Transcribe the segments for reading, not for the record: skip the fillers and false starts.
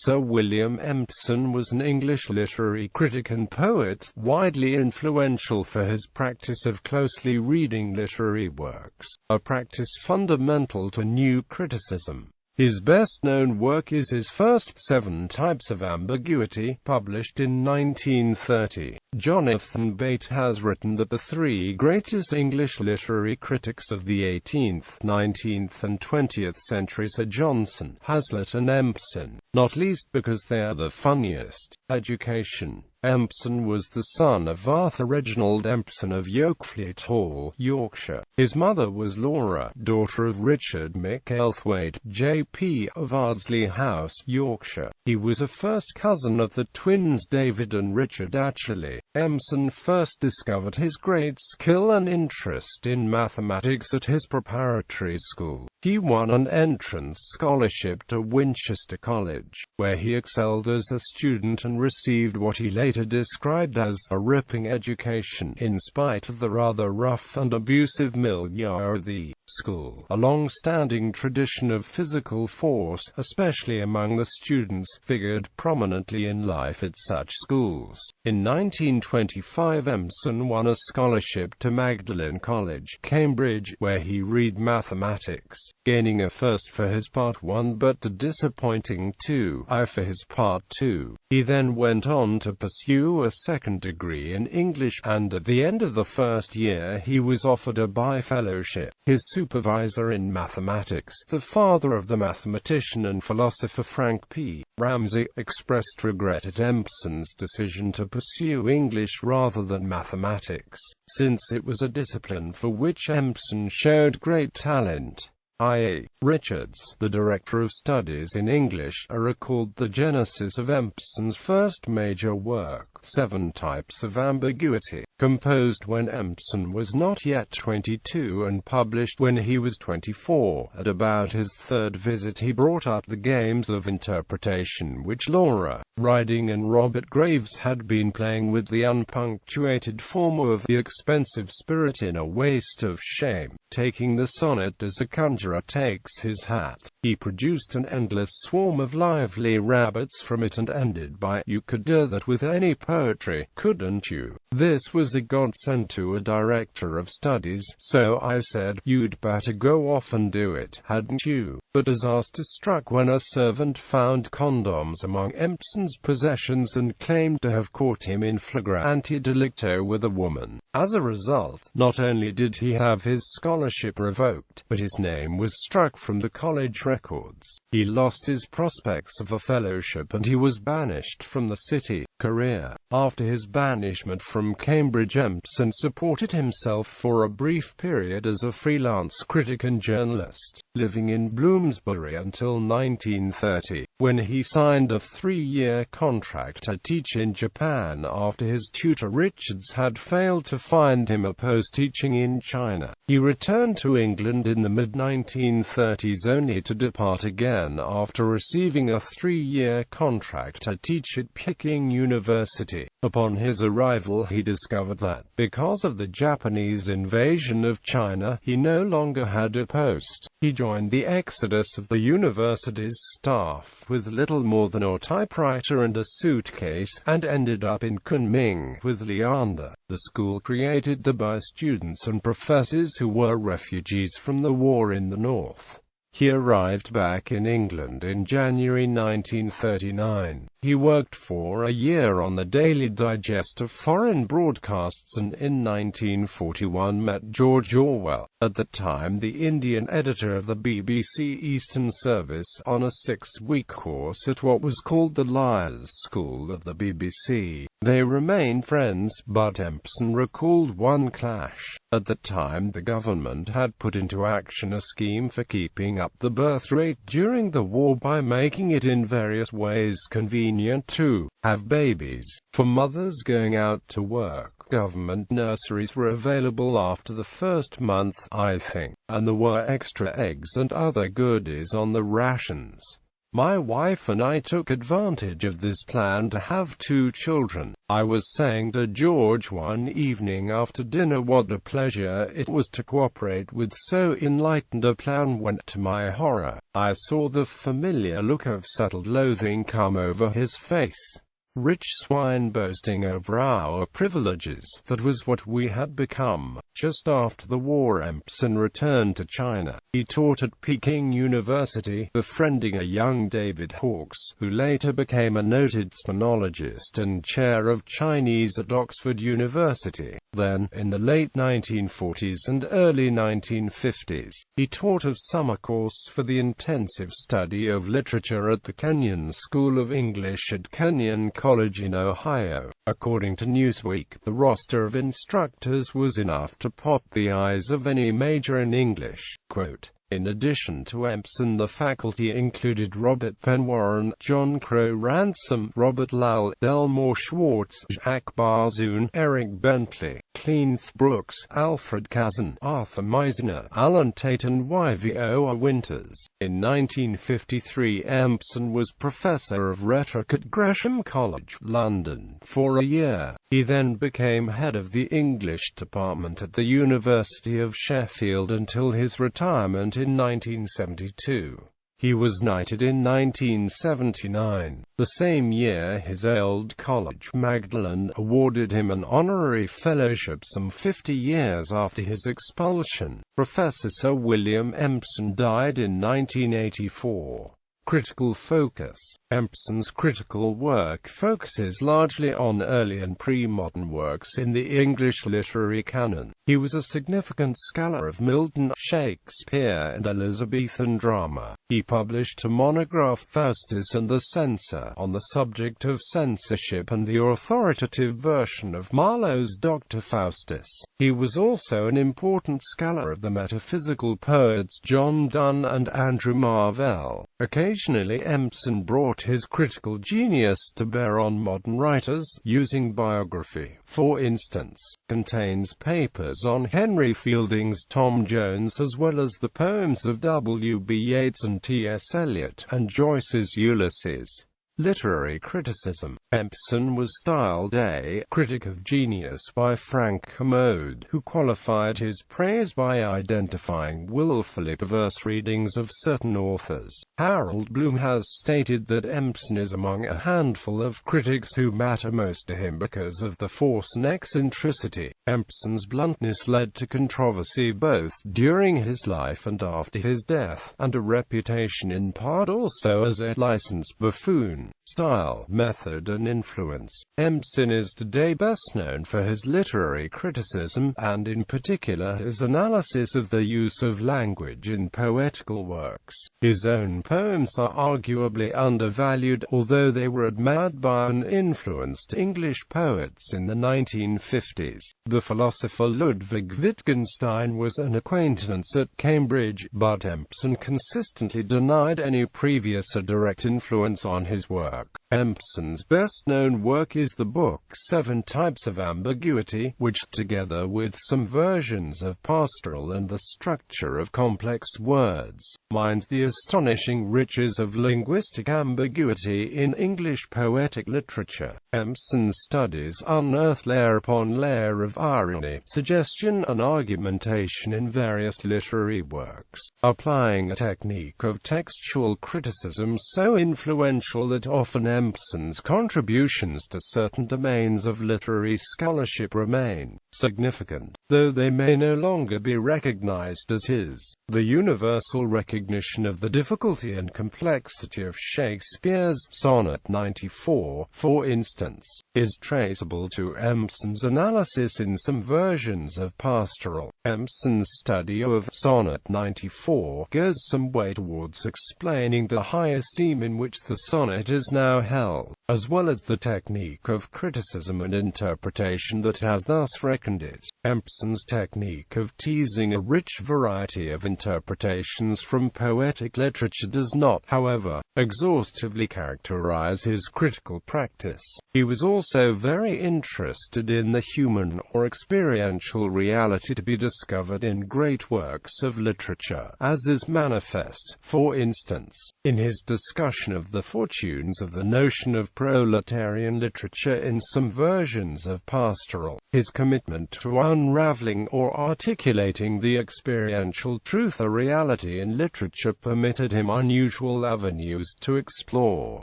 Sir William Empson was an English literary critic and poet, widely influential for his practice of closely reading literary works, a practice fundamental to new criticism. His best-known work is his first 7 Types of Ambiguity, published in 1930. Jonathan Bate has written that the 3 greatest English literary critics of the 18th, 19th and 20th centuries are Johnson, Hazlitt and Empson, not least because they are the funniest. Education. Empson was the son of Arthur Reginald Empson of Yokefleet Hall, Yorkshire. His mother was Laura, daughter of Richard McElthwaite, J.P. of Ardsley House, Yorkshire. He was a first cousin of the twins David and Richard Atcherley. Empson first discovered his great skill and interest in mathematics at his preparatory school. He won an entrance scholarship to Winchester College, where he excelled as a student and received what he later described as a ripping education, in spite of the rather rough and abusive milieu of the school. A long-standing tradition of physical force, especially among the students, figured prominently in life at such schools. In 1925 Empson won a scholarship to Magdalen College, Cambridge, where he read mathematics, gaining a first for his Part 1 but a disappointing 2I for his Part 2. He then went on to pursue a second degree in English, and at the end of the first year he was offered a bi-fellowship. His supervisor in mathematics, the father of the mathematician and philosopher Frank P. Ramsey, expressed regret at Empson's decision to pursue English rather than mathematics, since it was a discipline for which Empson showed great talent. I.A. Richards, the director of studies in English, recalled the genesis of Empson's first major work, 7 Types of Ambiguity, composed when Empson was not yet 22 and published when he was 24. At about his 3rd visit he brought up the games of interpretation which Laura Riding and Robert Graves had been playing with the unpunctuated form of the expensive spirit in A Waste of Shame. Taking the sonnet as a conjurer takes his hat, he produced an endless swarm of lively rabbits from it and ended by, "You could do that with any poetry, couldn't you?" This was a godsend to a director of studies, so I said, "You'd better go off and do it, hadn't you?" But disaster struck when a servant found condoms among Empson's possessions and claimed to have caught him in flagrante delicto with a woman. As a result, not only did he have his scholarship revoked, but his name was struck from the college records. He lost his prospects of a fellowship and he was banished from the city. Career. After his banishment from Cambridge, Empson supported himself for a brief period as a freelance critic and journalist, living in Bloomsbury until 1930, when he signed a 3-year contract to teach in Japan after his tutor Richards had failed to find him a post teaching in China. He returned to England in the mid-1930s only to depart again after receiving a 3-year contract to teach at Peking University. Upon his arrival he discovered that, because of the Japanese invasion of China, he no longer had a post. He joined the exodus of the university's staff with little more than a typewriter and a suitcase, and ended up in Kunming with Leander, the school created by students and professors who were refugees from the war in the north. He arrived back in England in January 1939. He worked for a year on the Daily Digest of foreign broadcasts and in 1941 met George Orwell, at the time the Indian editor of the BBC Eastern Service, on a 6-week course at what was called the Liars School of the BBC. They remained friends, but Empson recalled one clash. At the time the government had put into action a scheme for keeping up the birth rate during the war by making it in various ways convenient to have babies. For mothers going out to work, government nurseries were available after the first month, I think, and there were extra eggs and other goodies on the rations. My wife and I took advantage of this plan to have 2 children. I was saying to George one evening after dinner what a pleasure it was to cooperate with so enlightened a plan when, to my horror, I saw the familiar look of settled loathing come over his face. Rich swine boasting over our privileges. That was what we had become. Just after the war, Empson returned to China. He taught at Peking University, befriending a young David Hawkes, who later became a noted sinologist and chair of Chinese at Oxford University. Then, in the late 1940s and early 1950s, he taught a summer course for the intensive study of literature at the Kenyon School of English at Kenyon College in Ohio. According to Newsweek, the roster of instructors was enough to pop the eyes of any major in English. Quote, in addition to Empson, the faculty included Robert Penn Warren, John Crow Ransom, Robert Lowell, Delmore Schwartz, Jacques Barzoon, Eric Bentley, Cleanth Brooks, Alfred Kazan, Arthur Meisner, Alan Tate and Yvoa Winters. In 1953, Empson was Professor of Rhetoric at Gresham College, London, for a year. He then became head of the English department at the University of Sheffield until his retirement in 1972. He was knighted in 1979. The same year, his old college, Magdalen, awarded him an honorary fellowship some 50 years after his expulsion. Professor Sir William Empson died in 1984. Critical focus. Empson's critical work focuses largely on early and pre-modern works in the English literary canon. He was a significant scholar of Milton, Shakespeare, and Elizabethan drama. He published a monograph, Faustus and the Censor, on the subject of censorship and the authoritative version of Marlowe's Dr. Faustus. He was also an important scholar of the metaphysical poets John Donne and Andrew Marvell. Occasionally, Empson brought his critical genius to bear on modern writers, using biography. For instance, contains papers on Henry Fielding's Tom Jones as well as the poems of W. B. Yeats and T. S. Eliot, and Joyce's Ulysses. Literary criticism. Empson was styled a critic of genius by Frank Kermode, who qualified his praise by identifying willfully perverse readings of certain authors. Harold Bloom has stated that Empson is among a handful of critics who matter most to him because of the force and eccentricity. Empson's bluntness led to controversy both during his life and after his death, and a reputation in part also as a licensed buffoon. Style, method and influence. Empson is today best known for his literary criticism, and in particular his analysis of the use of language in poetical works. His own poems are arguably undervalued, although they were admired by and influenced English poets in the 1950s. The philosopher Ludwig Wittgenstein was an acquaintance at Cambridge, but Empson consistently denied any previous or direct influence on his work. Empson's best-known work is the book 7 Types of Ambiguity, which, together with some versions of pastoral and the structure of complex words, mines the astonishing riches of linguistic ambiguity in English poetic literature. Empson's studies unearth layer upon layer of irony, suggestion and argumentation in various literary works, applying a technique of textual criticism so influential that often Empson's contributions to certain domains of literary scholarship remain significant, though they may no longer be recognized as his. The universal recognition of the difficulty and complexity of Shakespeare's Sonnet 94, for instance, is traceable to Empson's analysis in some versions of Pastoral. Empson's study of Sonnet 94 goes some way towards explaining the high esteem in which the sonnet is now held hell, as well as the technique of criticism and interpretation that has thus reckoned it. Empson's technique of teasing a rich variety of interpretations from poetic literature does not, however, exhaustively characterize his critical practice. He was also very interested in the human or experiential reality to be discovered in great works of literature, as is manifest, for instance, in his discussion of the fortunes of the notion of proletarian literature in some versions of Pastoral. His commitment to unraveling or articulating the experiential truth or reality in literature permitted him unusual avenues to explore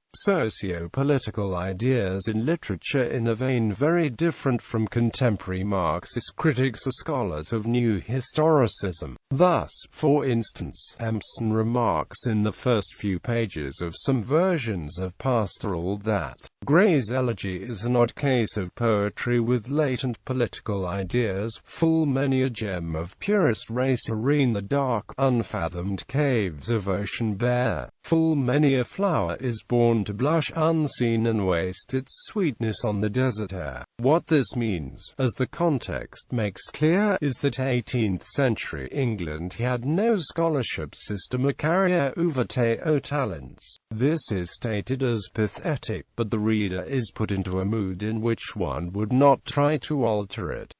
socio-political ideas in literature in a vein very different from contemporary Marxist critics or scholars of new historicism. Thus, for instance, Empson remarks in the first few pages of some versions of Pastoral that Gray's elegy is an odd case of poetry with latent political ideas, full many a gem of purest race serene the dark, unfathomed caves of ocean bare, full many a flower is born to blush unseen and waste its sweetness on the desert air. What this means, as the context makes clear, is that 18th century England had no scholarship system or carrière ouverte aux talents. This is stated as pathetic, but the reader is put into a mood in which one would not try to alter it.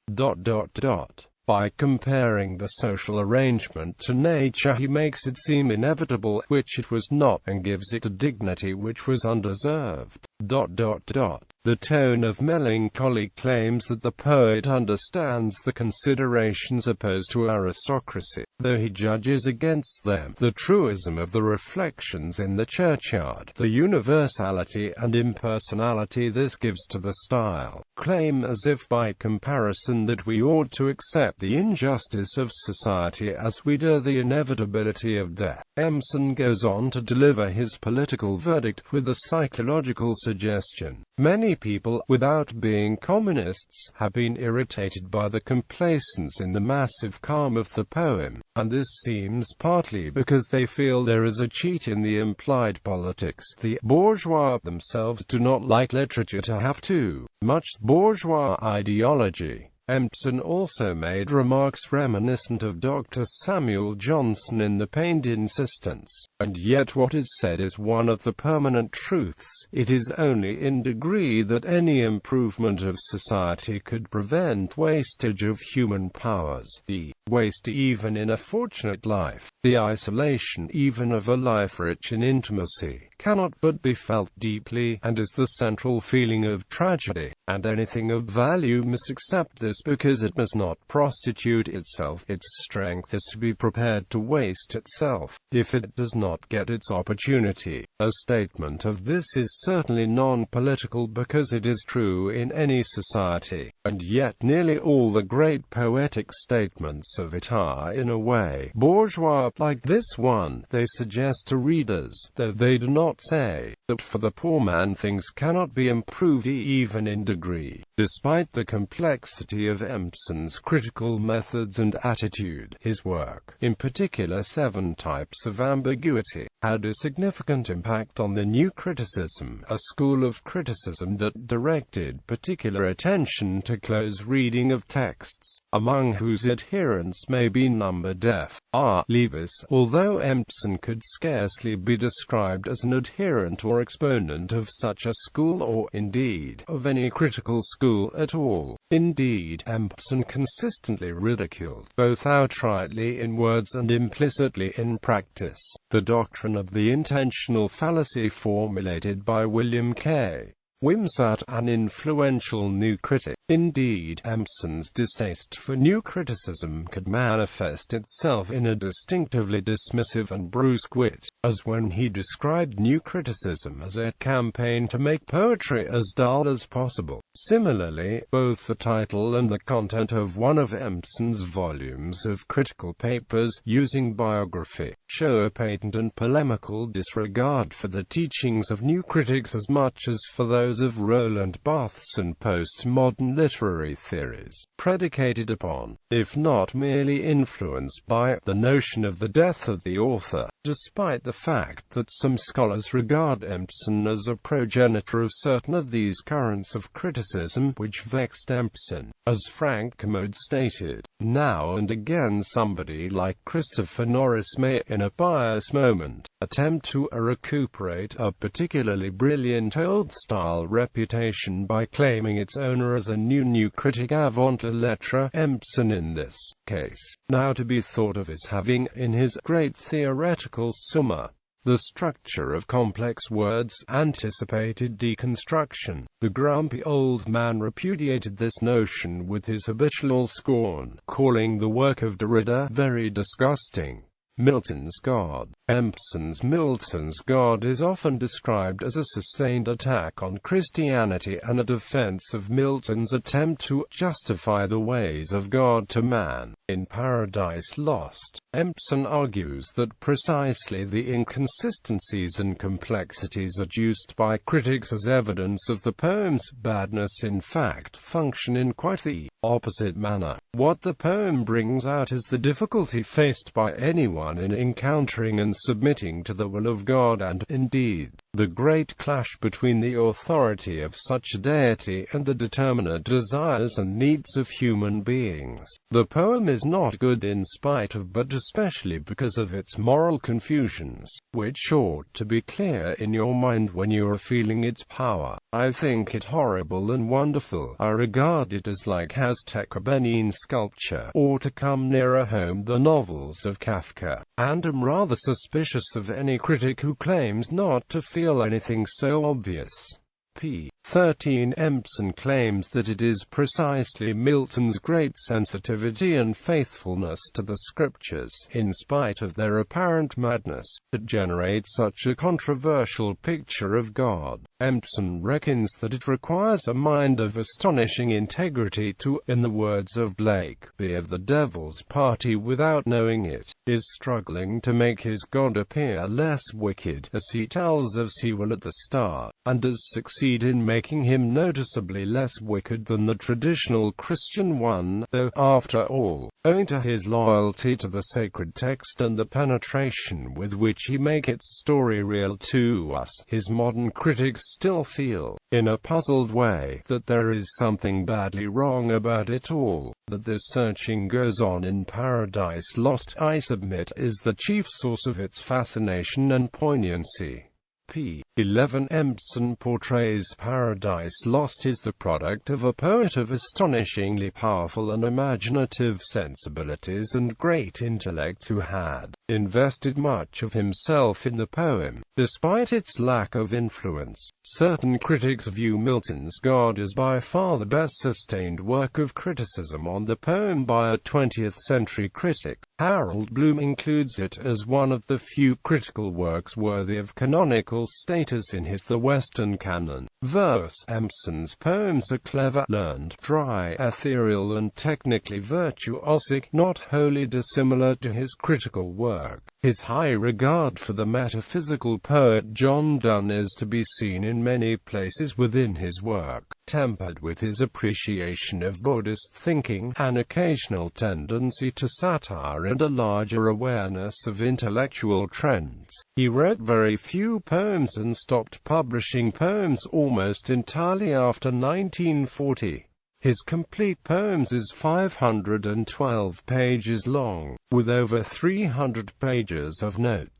By comparing the social arrangement to nature he makes it seem inevitable, which it was not, and gives it a dignity which was undeserved. The tone of melancholy claims that the poet understands the considerations opposed to aristocracy, though he judges against them. The truism of the reflections in the churchyard, the universality and impersonality this gives to the style, claim as if by comparison that we ought to accept the injustice of society as we do the inevitability of death. Empson goes on to deliver his political verdict with a psychological suggestion. Many people, without being communists, have been irritated by the complacence in the massive calm of the poem, and this seems partly because they feel there is a cheat in the implied politics. The bourgeois themselves do not like literature to have too much bourgeois ideology. Empson also made remarks reminiscent of Dr. Samuel Johnson in The Pained Insistence. And yet what is said is one of the permanent truths. It is only in degree that any improvement of society could prevent wastage of human powers. The waste even in a fortunate life, the isolation even of a life rich in intimacy, cannot but be felt deeply, and is the central feeling of tragedy, and anything of value must accept this because it must not prostitute itself. Its strength is to be prepared to waste itself, if it does not get its opportunity. A statement of this is certainly non-political because it is true in any society, and yet nearly all the great poetic statements of it are in a way bourgeois. Like this one, they suggest to readers, though they do not say, that for the poor man things cannot be improved even in degree. Despite the complexity of Empson's critical methods and attitude, his work, in particular 7 Types of Ambiguity, had a significant impact on the new criticism, a school of criticism that directed particular attention to close reading of texts, among whose adherents may be numbered F. R. Leavis, although Empson could scarcely be described as an adherent or exponent of such a school or, indeed, of any critical school at all. Indeed, Empson consistently ridiculed, both outrightly in words and implicitly in practice, the doctrine of the intentional fallacy formulated by William K. Wimsatt, an influential new critic. Indeed, Empson's distaste for new criticism could manifest itself in a distinctively dismissive and brusque wit, as when he described new criticism as a campaign to make poetry as dull as possible. Similarly, both the title and the content of one of Empson's volumes of critical papers, using biography, show a patent and polemical disregard for the teachings of new critics as much as for those of Roland Barthes and postmodern literary theories, predicated upon, if not merely influenced by, the notion of the death of the author. Despite the fact that some scholars regard Empson as a progenitor of certain of these currents of criticism which vexed Empson, as Frank Kermode stated, now and again somebody like Christopher Norris may, in a pious moment, attempt to recuperate a particularly brilliant old-style reputation by claiming its owner as a new critic avant la lettre. Empson in this case, now to be thought of as having, in his great theoretical Summa, the structure of complex words, anticipated deconstruction. The grumpy old man repudiated this notion with his habitual scorn, calling the work of Derrida very disgusting. Milton's God. Empson's Milton's God is often described as a sustained attack on Christianity and a defense of Milton's attempt to justify the ways of God to man. In Paradise Lost, Empson argues that precisely the inconsistencies and complexities adduced by critics as evidence of the poem's badness in fact function in quite the opposite manner. What the poem brings out is the difficulty faced by anyone in encountering and submitting to the will of God and, indeed, the great clash between the authority of such a deity and the determinate desires and needs of human beings. The poem is not good in spite of but especially because of its moral confusions, which ought to be clear in your mind when you are feeling its power. I think it horrible and wonderful. I regard it as like Aztec Benin sculpture, or to come nearer home the novels of Kafka, and am rather suspicious of any critic who claims not to feel anything so obvious. p. 13 Empson claims that it is precisely Milton's great sensitivity and faithfulness to the scriptures, in spite of their apparent madness, that generate such a controversial picture of God. Empson reckons that it requires a mind of astonishing integrity to, in the words of Blake, be of the devil's party without knowing it, is struggling to make his God appear less wicked, as he tells us he will at the start, and does succeed in making him noticeably less wicked than the traditional Christian one, though, after all, owing to his loyalty to the sacred text and the penetration with which he makes its story real to us, his modern critics still feel, in a puzzled way, that there is something badly wrong about it all. That this searching goes on in Paradise Lost, I submit, is the chief source of its fascination and poignancy. p. 11 Empson portrays Paradise Lost as the product of a poet of astonishingly powerful and imaginative sensibilities and great intellect who had invested much of himself in the poem, despite its lack of influence. Certain critics view Milton's God as by far the best sustained work of criticism on the poem by a 20th-century critic. Harold Bloom includes it as one of the few critical works worthy of canonical status in his The Western Canon. Verse. Empson's poems are clever, learned, dry, ethereal and technically virtuosic, not wholly dissimilar to his critical work. His high regard for the metaphysical poet John Donne is to be seen in many places within his work, tempered with his appreciation of Buddhist thinking, an occasional tendency to satire and a larger awareness of intellectual trends. He wrote very few poems and stopped publishing poems almost entirely after 1940. His complete poems is 512 pages long, with over 300 pages of notes.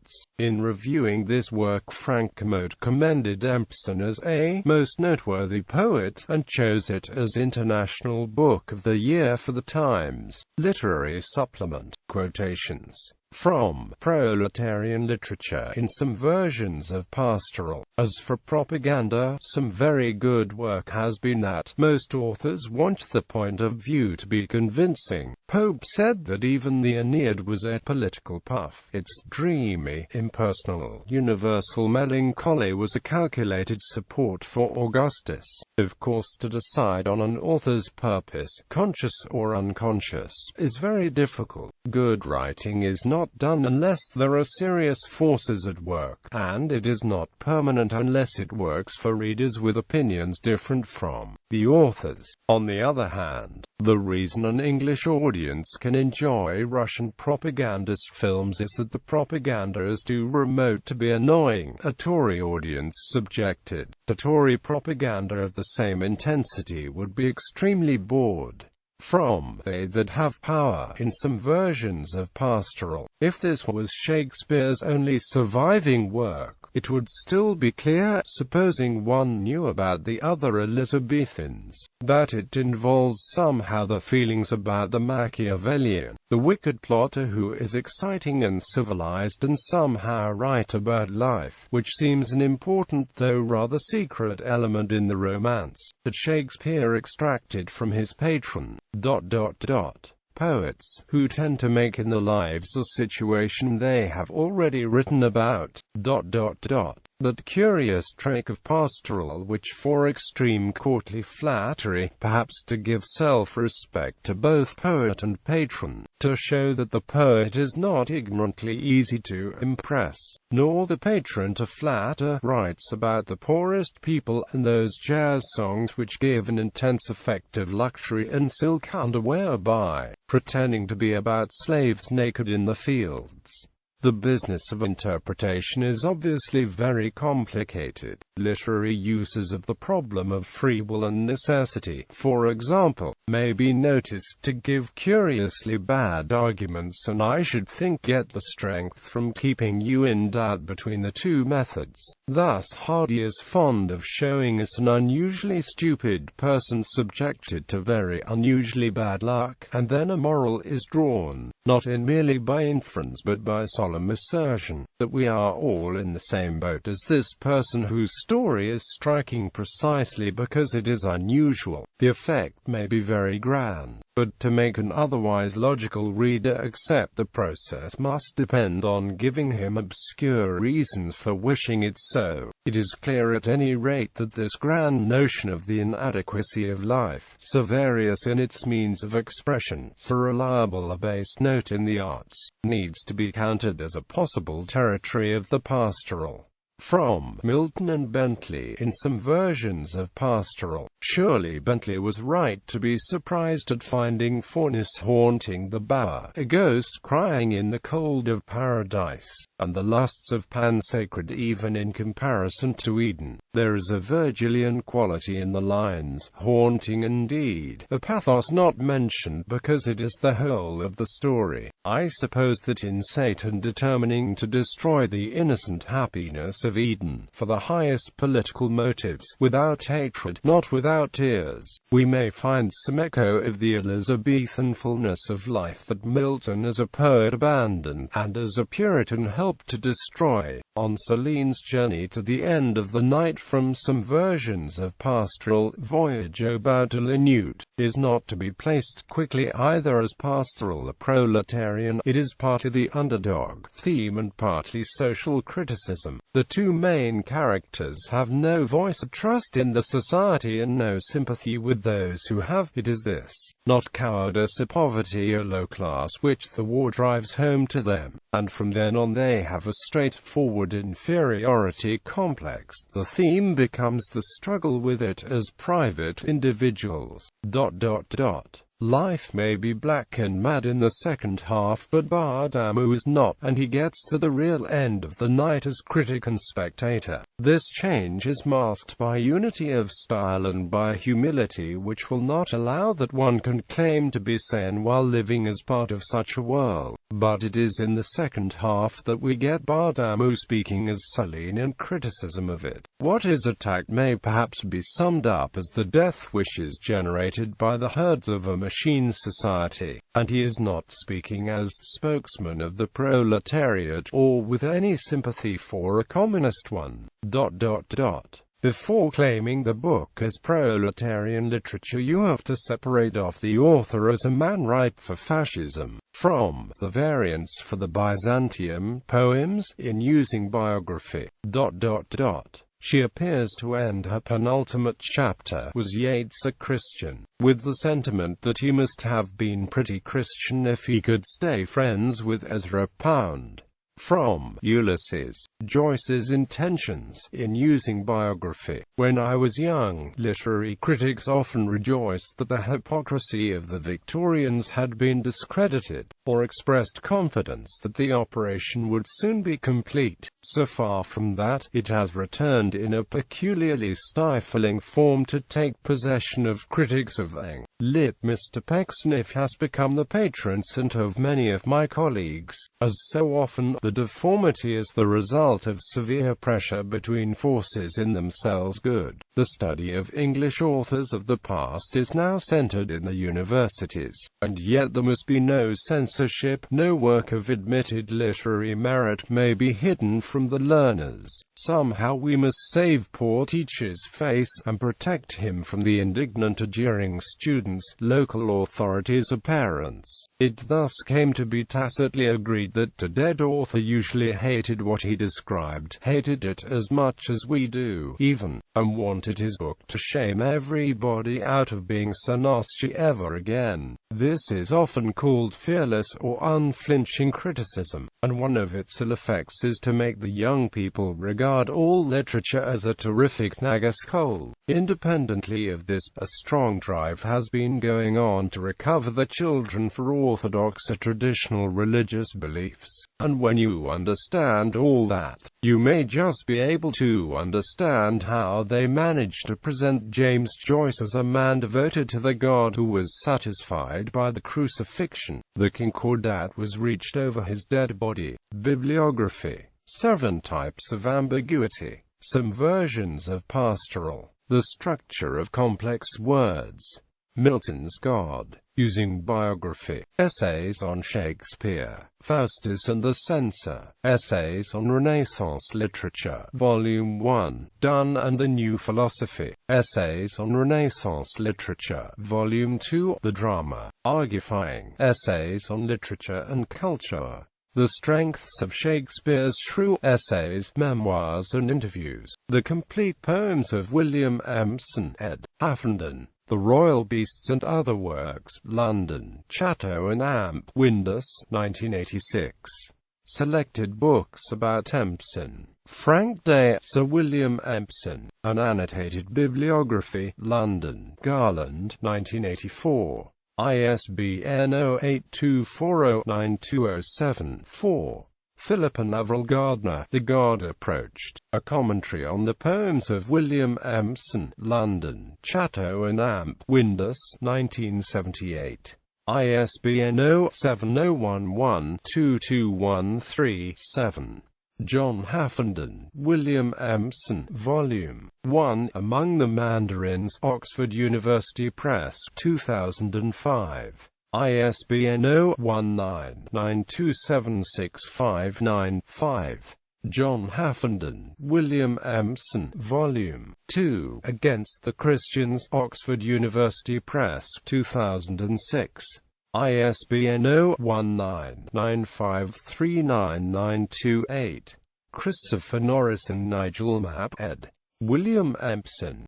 In reviewing this work, Frank Kermode commended Empson as a most noteworthy poet, and chose it as International Book of the Year for the Times Literary Supplement. Quotations from proletarian literature in some versions of Pastoral. As for propaganda, some very good work has been that. Most authors want the point of view to be convincing. Pope said that even the Aeneid was a political puff. Its dreamy, impersonal, universal melancholy was a calculated support for Augustus. Of course, to decide on an author's purpose, conscious or unconscious, is very difficult. Good writing is not done unless there are serious forces at work, and it is not permanent unless it works for readers with opinions different from the author's. On the other hand, the reason an English audience can enjoy Russian propagandist films is that the propaganda is too remote to be annoying. A Tory audience subjected to Tory propaganda of the same intensity would be extremely bored. From they that have power, in some versions of Pastoral. If this was Shakespeare's only surviving work, it would still be clear, supposing one knew about the other Elizabethans, that it involves somehow the feelings about the Machiavellian, the wicked plotter who is exciting and civilized and somehow right about life, which seems an important though rather secret element in the romance, that Shakespeare extracted from his patron. Poets, who tend to make in the lives a situation they have already written about. That curious trick of Pastoral which for extreme courtly flattery, perhaps to give self-respect to both poet and patron, to show that the poet is not ignorantly easy to impress, nor the patron to flatter, writes about the poorest people and those jazz songs which give an intense effect of luxury and silk underwear by pretending to be about slaves naked in the fields. The business of interpretation is obviously very complicated. Literary uses of the problem of free will and necessity, for example, may be noticed to give curiously bad arguments, and I should think get the strength from keeping you in doubt between the two methods. Thus Hardy is fond of showing us an unusually stupid person subjected to very unusually bad luck, and then a moral is drawn, not in merely by inference but by solemn assertion, that we are all in the same boat as this person whose story is striking precisely because it is unusual. The effect may be very grand, but to make an otherwise logical reader accept the process must depend on giving him obscure reasons for wishing it so. It is clear at any rate that this grand notion of the inadequacy of life, so various in its means of expression, so reliable a base note in the arts, needs to be counted as a possible territory of the pastoral. From Milton and Bentley in some versions of Pastoral. Surely Bentley was right to be surprised at finding Faunus haunting the bower, a ghost crying in the cold of paradise, and the lusts of Pan sacred even in comparison to Eden. There is a Virgilian quality in the lines, haunting indeed, a pathos not mentioned because it is the whole of the story. I suppose that in Satan determining to destroy the innocent happiness of Eden, for the highest political motives, without hatred, not without tears, we may find some echo of the Elizabethan fullness of life that Milton as a poet abandoned, and as a Puritan helped to destroy. On Celine's journey to the end of the night from some versions of Pastoral, Voyage about a Linute, is not to be placed quickly either as pastoral or proletarian. It is partly the underdog theme and partly social criticism. The two main characters have no voice or trust in the society and no sympathy with those who have. It is this, not cowardice or poverty or low class, which the war drives home to them, and from then on they have a straightforward inferiority complex. The theme becomes the struggle with it as private individuals. Life may be black and mad in the second half, but Bardamu is not, and he gets to the real end of the night as critic and spectator. This change is masked by unity of style and by humility which will not allow that one can claim to be sane while living as part of such a world. But it is in the second half that we get Bardamu speaking as Celine and criticism of it. What is attacked may perhaps be summed up as the death wishes generated by the herds of a machine society, and he is not speaking as spokesman of the proletariat or with any sympathy for a communist one. Before claiming the book as proletarian literature, you have to separate off the author as a man ripe for fascism, from the variants for the Byzantium poems, in using biography. She appears to end her penultimate chapter. Was Yeats a Christian? With the sentiment that he must have been pretty Christian if he could stay friends with Ezra Pound. From Ulysses. Joyce's intentions in using biography. When I was young, literary critics often rejoiced that the hypocrisy of the Victorians had been discredited, or expressed confidence that the operation would soon be complete. So far from that, it has returned in a peculiarly stifling form to take possession of critics of Eng. Lip. Mr. Pecksniff has become the patron saint of many of my colleagues. As so often, the deformity is the result of severe pressure between forces in themselves good. The study of English authors of the past is now centered in the universities, and yet there must be no censorship. No work of admitted literary merit may be hidden from the learners. Somehow we must save poor teacher's face, and protect him from the indignant adjuring students, local authorities or parents. It thus came to be tacitly agreed that a dead author usually hated what he described, hated it as much as we do, even, and wanted his book to shame everybody out of being so nasty ever again. This is often called fearless or unflinching criticism, and one of its ill effects is to make the young people regard all literature as a terrific nagus whole. Independently of this, a strong drive has been going on to recover the children for orthodox or traditional religious beliefs. And when you understand all that, you may just be able to understand how they managed to present James Joyce as a man devoted to the God who was satisfied by the crucifixion. The concordat was reached over his dead body. Bibliography. 7 Types of Ambiguity. Some versions of pastoral. The structure of complex words. Milton's God. Using biography. Essays on Shakespeare. Faustus and the Censor. Essays on Renaissance Literature. Volume 1. Donne and the New Philosophy. Essays on Renaissance Literature. Volume 2. The Drama. Argufying. Essays on Literature and Culture. The Strengths of Shakespeare's Shrew. Essays, Memoirs and Interviews. The Complete Poems of William Empson, ed. Huffenden. The Royal Beasts and Other Works. London, Chatto and Amp. Windus, 1986. Selected Books about Empson. Frank Day, Sir William Empson. An Annotated Bibliography. London, Garland, 1984. ISBN 0824092074. Philippa Neville Gardner, The God Approached. A Commentary on the Poems of William Empson. London, Chatto and Amp. Windus, 1978. ISBN 0-7011-22137. John Huffenden, William Empson, Volume 1, Among the Mandarins, Oxford University Press, 2005. ISBN 0-19-927659-5. John Huffenden, William Empson, Volume 2, Against the Christians, Oxford University Press, 2006. ISBN 0-19-9539-928. Christopher Norris and Nigel Mapp, ed. William Empson.